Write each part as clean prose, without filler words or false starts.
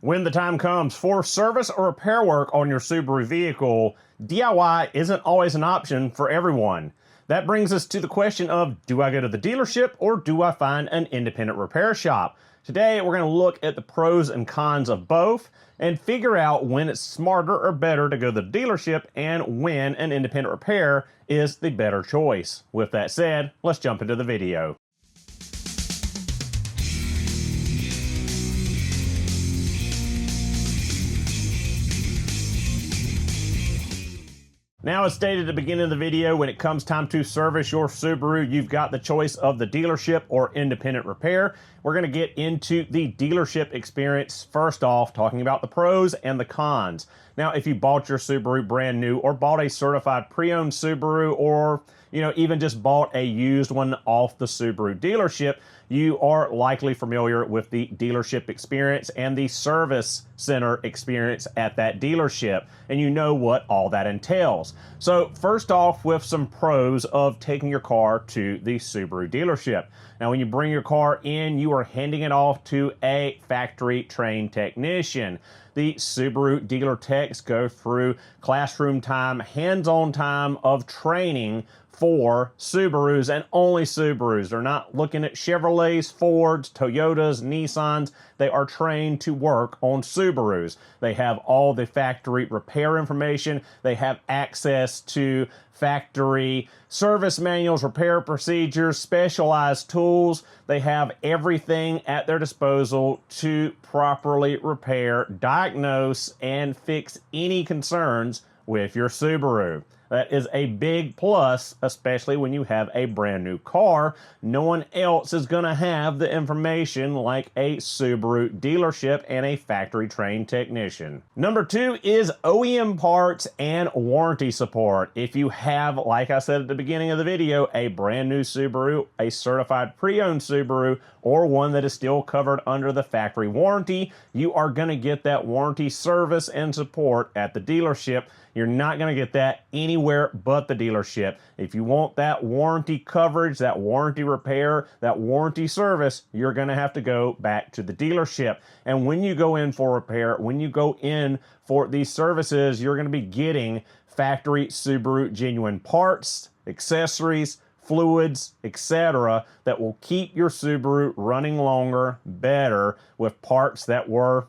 When the time comes for service or repair work on your Subaru vehicle, DIY isn't always an option for everyone. That brings us to the question of, do I go to the dealership or do I find an independent repair shop? Today, we're going to look at the pros and cons of both and figure out when it's smarter or better to go to the dealership and when an independent repair is the better choice. With that said, let's jump into the video. Now, as stated at the beginning of the video, when it comes time to service your Subaru, you've got the choice of the dealership or independent repair. We're going to get into the dealership experience first off, talking about the pros and the cons. Now, if you bought your Subaru brand new or bought a certified pre-owned Subaru or, even just bought a used one off the Subaru dealership, you are likely familiar with the dealership experience and the service center experience at that dealership, and you know what all that entails. So first off, with some pros of taking your car to the Subaru dealership. Now, when you bring your car in, you are handing it off to a factory trained technician. The Subaru dealer techs go through classroom time, hands-on time of training for Subarus and only Subarus. They're not looking at Chevrolets, Fords, Toyotas, Nissans. They are trained to work on Subarus. They have all the factory repair information. They have access to factory service manuals, repair procedures, specialized tools. They have everything at their disposal to properly repair, diagnose, and fix any concerns with your Subaru. That is a big plus, especially when you have a brand new car. No one else is going to have the information like a Subaru dealership and a factory-trained technician. Number two is OEM parts and warranty support. If you have, like I said at the beginning of the video, a brand new Subaru, a certified pre-owned Subaru, or one that is still covered under the factory warranty, you are going to get that warranty service and support at the dealership. You're not going to get that anywhere but the dealership. If you want that warranty coverage, that warranty repair, that warranty service, you're going to have to go back to the dealership. And when you go in for repair, when you go in for these services, you're going to be getting factory Subaru genuine parts, accessories, fluids, etc. that will keep your Subaru running longer, better, with parts that were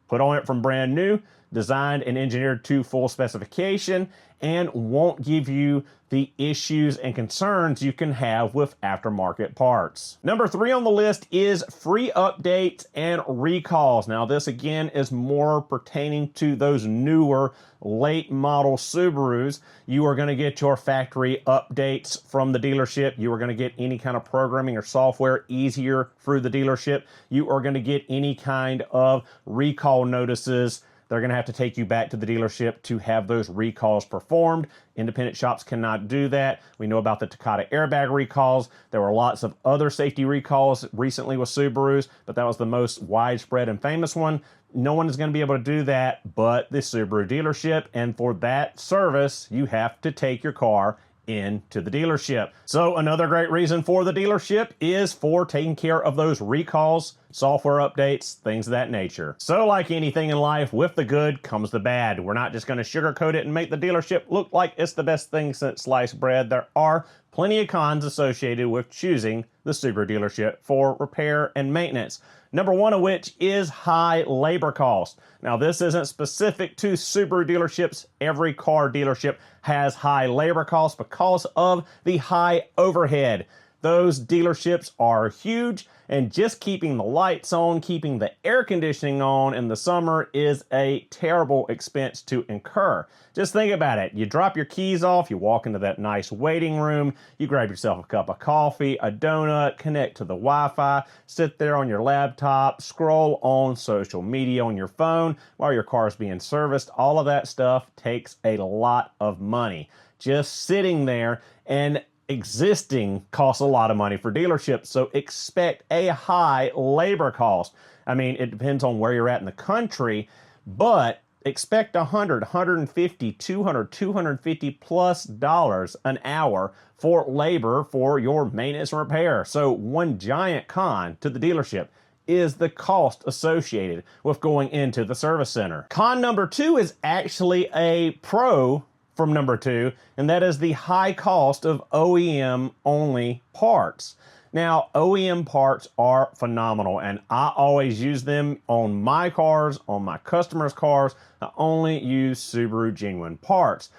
put on it from brand new, designed and engineered to full specification, and won't give you the issues and concerns you can have with aftermarket parts. Number three on the list is free updates and recalls. Now, this again is more pertaining to those newer late model Subarus. You are going to get your factory updates from the dealership. You are going to get any kind of programming or software easier through the dealership. You are going to get any kind of recall notices. They're going to have to take you back to the dealership to have those recalls performed. Independent shops cannot do that. We know about the Takata airbag recalls. There were lots of other safety recalls recently with Subarus, but that was the most widespread and famous one. No one is going to be able to do that but the Subaru dealership, and for that service, you have to take your car into the dealership. So another great reason for the dealership is for taking care of those recalls, software updates, things of that nature. So like anything in life, with the good comes the bad. We're not just going to sugarcoat it and make the dealership look like it's the best thing since sliced bread. There are plenty of cons associated with choosing the Subaru dealership for repair and maintenance. Number one of which is high labor costs. Now, this isn't specific to Subaru dealerships. Every car dealership has high labor costs because of the high overhead. Those dealerships are huge, and just keeping the lights on, keeping the air conditioning on in the summer is a terrible expense to incur. Just think about it. You drop your keys off, you walk into that nice waiting room, you grab yourself a cup of coffee, a donut, connect to the Wi-Fi, sit there on your laptop, scroll on social media on your phone while your car is being serviced. All of that stuff takes a lot of money. Just sitting there and existing costs a lot of money for dealerships, so expect a high labor cost. I mean, it depends on where you're at in the country, but expect $100, $150, $200, $250 plus an hour for labor for your maintenance and repair. So one giant con to the dealership is the cost associated with going into the service center. Con number 2 is actually a pro from number 2, and that is the high cost of OEM only parts. Now, OEM parts are phenomenal, and I always use them on my cars, on my customers' cars. I only use Subaru genuine parts.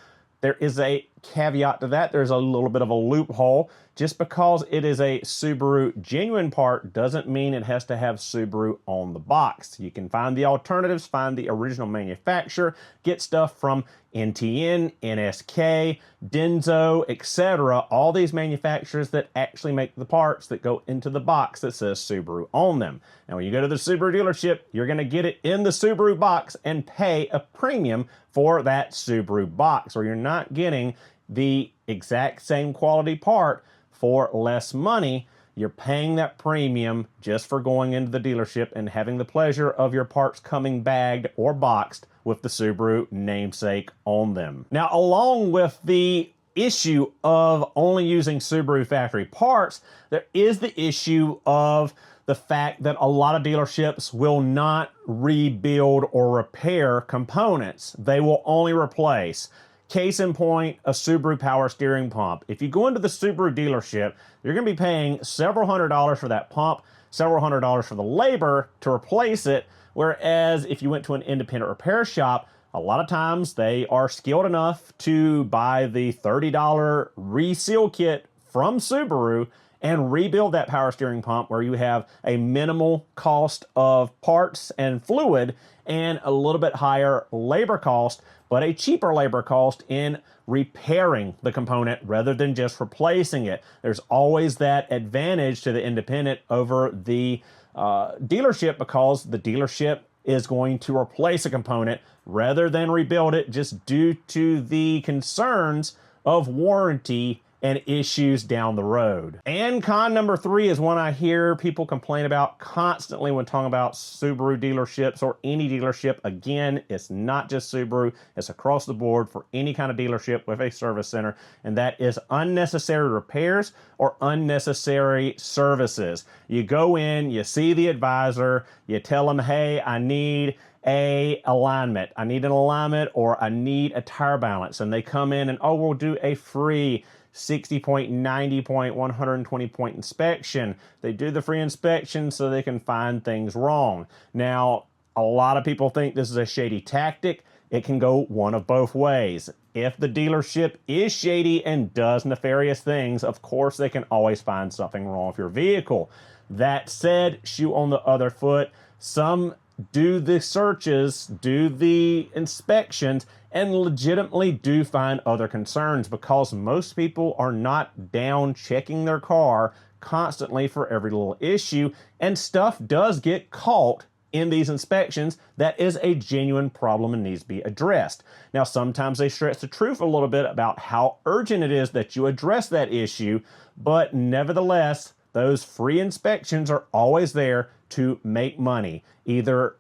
There is a caveat to that. There's a little bit of a loophole. Just because it is a Subaru genuine part doesn't mean it has to have Subaru on the box. You can find the alternatives, find the original manufacturer, get stuff from NTN, NSK, Denso, etc. All these manufacturers that actually make the parts that go into the box that says Subaru on them. Now, when you go to the Subaru dealership, you're going to get it in the Subaru box and pay a premium for that Subaru box, or you're not getting the exact same quality part for less money. You're paying that premium just for going into the dealership and having the pleasure of your parts coming bagged or boxed with the Subaru namesake on them. Now, along with the issue of only using Subaru factory parts, there is the issue of the fact that a lot of dealerships will not rebuild or repair components. They will only replace. Case in point, a Subaru power steering pump. If you go into the Subaru dealership, you're going to be paying several $100s for that pump, several $100s for the labor to replace it, whereas if you went to an independent repair shop, a lot of times they are skilled enough to buy the $30 reseal kit from Subaru and rebuild that power steering pump, where you have a minimal cost of parts and fluid and a little bit higher labor cost, but a cheaper labor cost in repairing the component rather than just replacing it. There's always that advantage to the independent over the dealership, because the dealership is going to replace a component rather than rebuild it, just due to the concerns of warranty and issues down the road. And con number 3 is one I hear people complain about constantly when talking about Subaru dealerships or any dealership. Again, it's not just Subaru, it's across the board for any kind of dealership with a service center, and that is unnecessary repairs or unnecessary services. You go in, you see the advisor, you tell them, hey, I need an alignment, or I need a tire balance, and they come in and, oh, we'll do a free 60 point, 90 point, 120 point inspection. They do the free inspection so they can find things wrong. Now, a lot of people think this is a shady tactic. It can go one of both ways. If the dealership is shady and does nefarious things, of course they can always find something wrong with your vehicle. That said, shoe on the other foot, some do the searches, do the inspections, and legitimately do find other concerns, because most people are not down checking their car constantly for every little issue, and stuff does get caught in these inspections that is a genuine problem and needs to be addressed. Now, sometimes they stretch the truth a little bit about how urgent it is that you address that issue, but nevertheless, those free inspections are always there to make money, either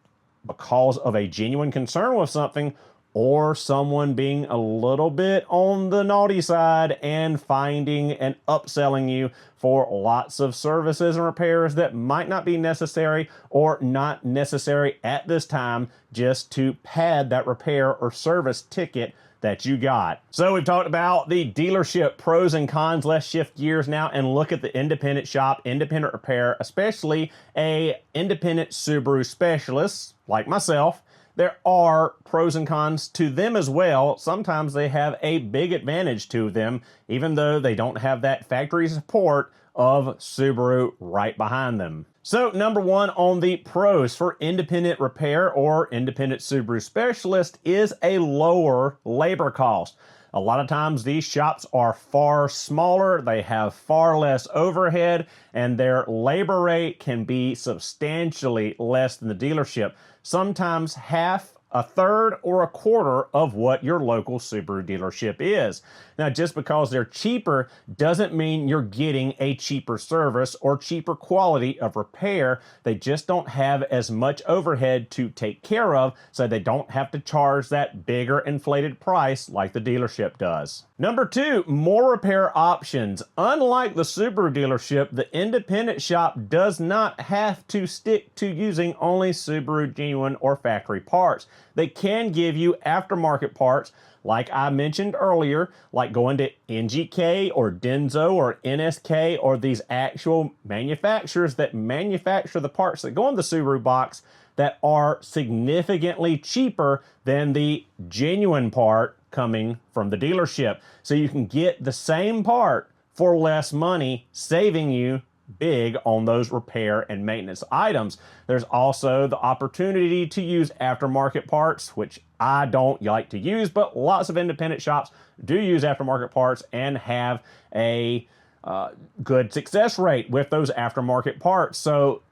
because of a genuine concern with something or someone being a little bit on the naughty side and finding and upselling you for lots of services and repairs that might not be necessary or not necessary at this time, just to pad that repair or service ticket that you got. So we've talked about the dealership pros and cons. Let's shift gears now and look at the independent shop, independent repair, especially a independent Subaru specialist like myself. There are pros and cons to them as well. Sometimes they have a big advantage to them, even though they don't have that factory support of Subaru right behind them. So number 1 on the pros for independent repair or independent Subaru specialist is a lower labor cost. A lot of times these shops are far smaller, they have far less overhead, and their labor rate can be substantially less than the dealership. Sometimes half, a third, or a quarter of what your local Subaru dealership is. Now, just because they're cheaper doesn't mean you're getting a cheaper service or cheaper quality of repair. They just don't have as much overhead to take care of, so they don't have to charge that bigger inflated price like the dealership does. Number 2, more repair options. Unlike the Subaru dealership, the independent shop does not have to stick to using only Subaru genuine or factory parts. They can give you aftermarket parts, like I mentioned earlier, like going to NGK or Denso or NSK or these actual manufacturers that manufacture the parts that go in the Subaru box that are significantly cheaper than the genuine part coming from the dealership. So you can get the same part for less money, saving you big on those repair and maintenance items. There's also the opportunity to use aftermarket parts, which I don't like to use, but lots of independent shops do use aftermarket parts and have a good success rate with those aftermarket parts. So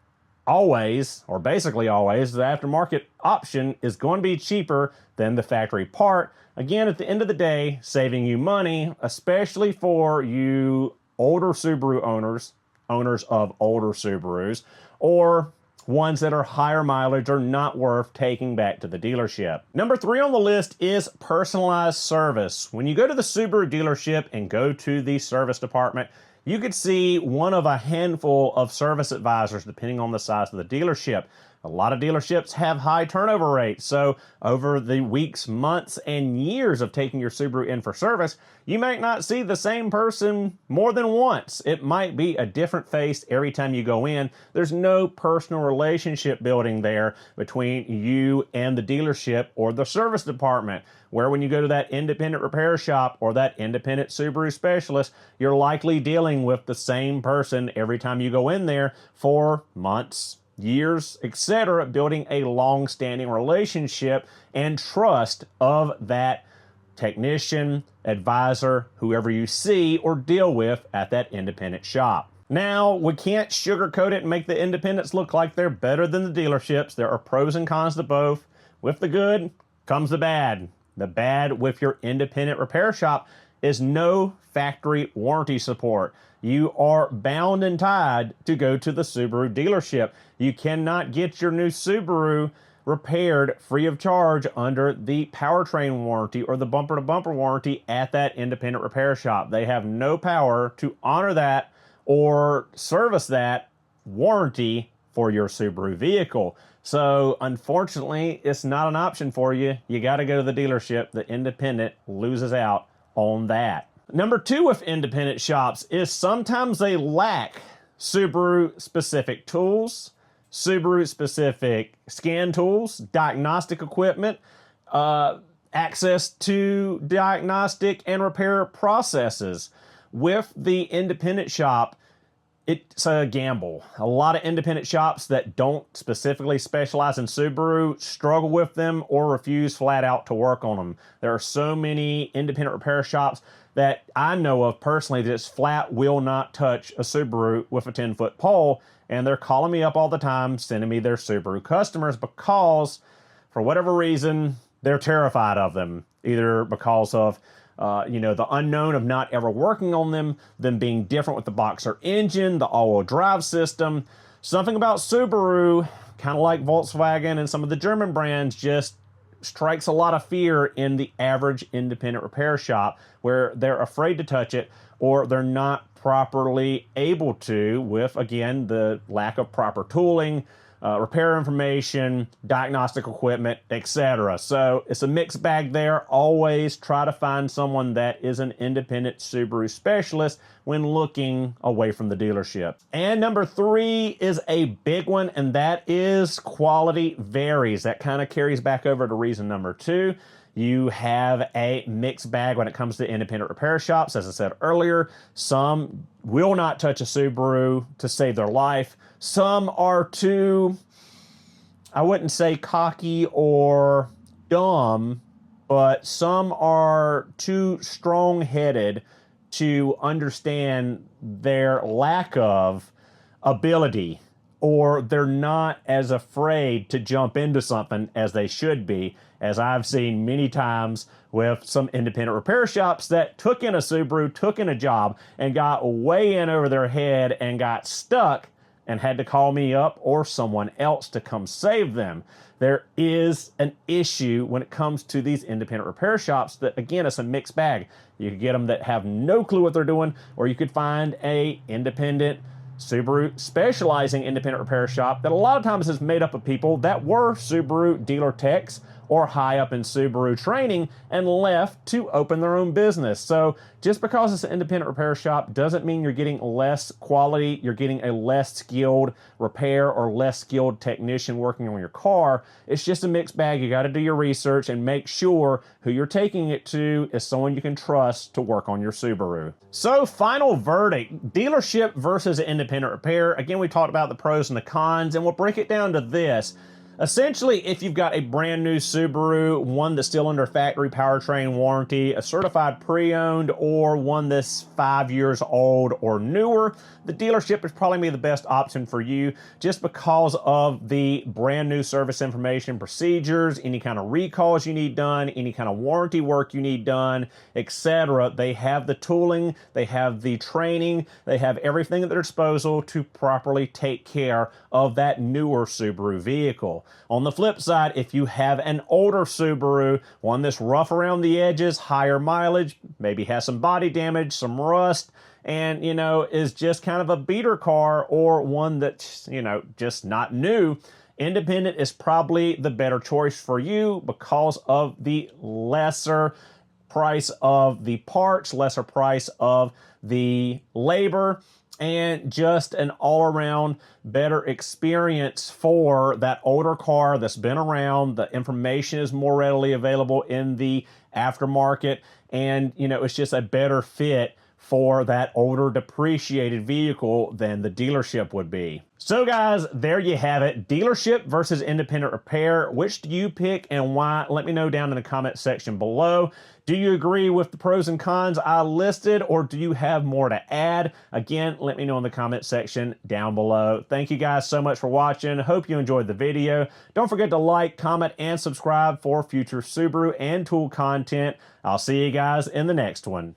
always, or basically always, the aftermarket option is going to be cheaper than the factory part. Again, at the end of the day, saving you money, especially for you older Subaru owners of older Subarus, or ones that are higher mileage are not worth taking back to the dealership. Number 3 on the list is personalized service. When you go to the Subaru dealership and go to the service department, you could see one of a handful of service advisors depending on the size of the dealership. A lot of dealerships have high turnover rates, so over the weeks, months, and years of taking your Subaru in for service, you might not see the same person more than once. It might be a different face every time you go in. There's no personal relationship building there between you and the dealership or the service department, where when you go to that independent repair shop or that independent Subaru specialist, you're likely dealing with the same person every time you go in there for months, years, etc., building a long-standing relationship and trust of that technician, advisor, whoever you see or deal with at that independent shop. Now, we can't sugarcoat it and make the independents look like they're better than the dealerships. There are pros and cons to both. With the good comes the bad. The bad with your independent repair shop is no factory warranty support. You are bound and tied to go to the Subaru dealership. You cannot get your new Subaru repaired free of charge under the powertrain warranty or the bumper-to-bumper warranty at that independent repair shop. They have no power to honor that or service that warranty for your Subaru vehicle. So unfortunately, it's not an option for you. You got to go to the dealership. The independent loses out on that. Number 2 with independent shops is sometimes they lack Subaru-specific tools, Subaru-specific scan tools, diagnostic equipment, access to diagnostic and repair processes. With the independent shop, it's a gamble. A lot of independent shops that don't specifically specialize in Subaru struggle with them or refuse flat out to work on them. There are so many independent repair shops that I know of personally that just flat will not touch a Subaru with a 10-foot pole, and they're calling me up all the time, sending me their Subaru customers because, for whatever reason, they're terrified of them, either because of the unknown of not ever working on them being different with the boxer engine, the all-wheel drive system. Something about Subaru, kind of like Volkswagen and some of the German brands, just strikes a lot of fear in the average independent repair shop where they're afraid to touch it or they're not properly able to with, again, the lack of proper tooling, repair information, diagnostic equipment, etc. So it's a mixed bag there. Always try to find someone that is an independent Subaru specialist when looking away from the dealership. And number 3 is a big one, and that is quality varies. That kind of carries back over to reason number 2. You have a mixed bag when it comes to independent repair shops. As I said earlier, some will not touch a Subaru to save their life. Some are too, I wouldn't say cocky or dumb, but some are too strong-headed to understand their lack of ability, or they're not as afraid to jump into something as they should be, as I've seen many times with some independent repair shops that took in a Subaru, took in a job, and got way in over their head and got stuck and had to call me up or someone else to come save them. There is an issue when it comes to these independent repair shops that, again, it's a mixed bag. You could get them that have no clue what they're doing, or you could find a independent Subaru specializing independent repair shop that a lot of times is made up of people that were Subaru dealer techs or high up in Subaru training and left to open their own business. So just because it's an independent repair shop doesn't mean you're getting less quality, you're getting a less skilled repair or less skilled technician working on your car. It's just a mixed bag. You got to do your research and make sure who you're taking it to is someone you can trust to work on your Subaru. So final verdict, dealership versus independent repair. Again, we talked about the pros and the cons, and we'll break it down to this. Essentially, if you've got a brand new Subaru, one that's still under factory powertrain warranty, a certified pre-owned, or one that's 5 years old or newer, the dealership is probably the best option for you just because of the brand new service information, procedures, any kind of recalls you need done, any kind of warranty work you need done, etc. They have the tooling, they have the training, they have everything at their disposal to properly take care of that newer Subaru vehicle. On the flip side, if you have an older Subaru, one that's rough around the edges, higher mileage, maybe has some body damage, some rust, and, you know, is just kind of a beater car, or one that's, you know, just not new, independent is probably the better choice for you because of the lesser price of the parts, lesser price of the labor, and just an all-around better experience for that older car that's been around. The information is more readily available in the aftermarket, and, you know, it's just a better fit for that older depreciated vehicle than the dealership would be. So guys, there you have it. Dealership versus independent repair. Which do you pick and why? Let me know down in the comment section below. Do you agree with the pros and cons I listed, or do you have more to add? Again, let me know in the comment section down below. Thank you guys so much for watching. Hope you enjoyed the video. Don't forget to like, comment, and subscribe for future Subaru and tool content. I'll see you guys in the next one.